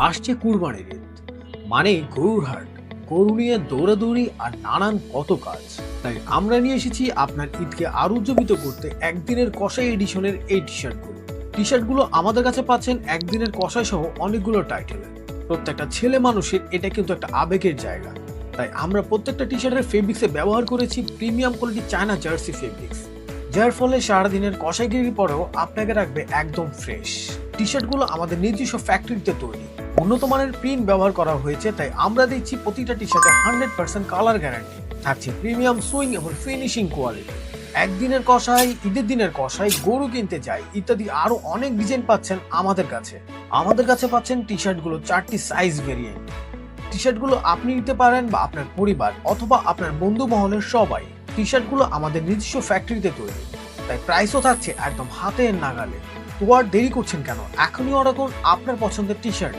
আসছে কুরবানির ঈদ, মানে গরুর হাট, গরু নিয়ে দৌড়াদৌড়ি আর নানান কত কাজ। তাই আমরা নিয়ে এসেছি আপনার ঈদকে আরো উজ্জীবিত করতে একদিনের কষাই এডিশনের এই টি শার্টগুলো আমাদের কাছে পাচ্ছেন একদিনের কষাই সহ অনেকগুলো টাইটেলে। প্রত্যেকটা ছেলে মানুষের এটা কিন্তু একটা আবেগের জায়গা। তাই আমরা প্রত্যেকটা টি শার্টের ফেব্রিক্সে ব্যবহার করেছি premium quality China jersey fabrics, যার ফলে সারাদিনের কষাইগিরির পরেও আপনাকে রাখবে একদম ফ্রেশ। টি শার্টগুলো আমাদের নিজস্ব ফ্যাক্টরিতে তৈরি, উন্নত মানের প্রিন্ট ব্যবহার করা হয়েছে, তাই আমরা দিচ্ছি প্রতিটা টি শার্টে 100% কালার গ্যারান্টি, থাকছে প্রিমিয়াম সুইং এবং ফিনিশিং কোয়ালিটি। একদিনের কষাই, ঈদের দিনের কষাই, গরু কিনতে যাই ইত্যাদি আরো অনেক ডিজাইন পাচ্ছেন আমাদের কাছে। পাচ্ছেন টি শার্টগুলো 4টি সাইজ ভেরিয়েন্ট। টি শার্টগুলো আপনি নিতে পারেন বা আপনার পরিবার অথবা আপনার বন্ধু মহলের সবাই। টি শার্টগুলো আমাদের নিজস্ব ফ্যাক্টরিতে তৈরি, তাই প্রাইসও থাকছে একদম হাতের নাগালে। তো আর দেরি করছেন কেন, এখনই অর্ডার করুন আপনার পছন্দের টি শার্ট।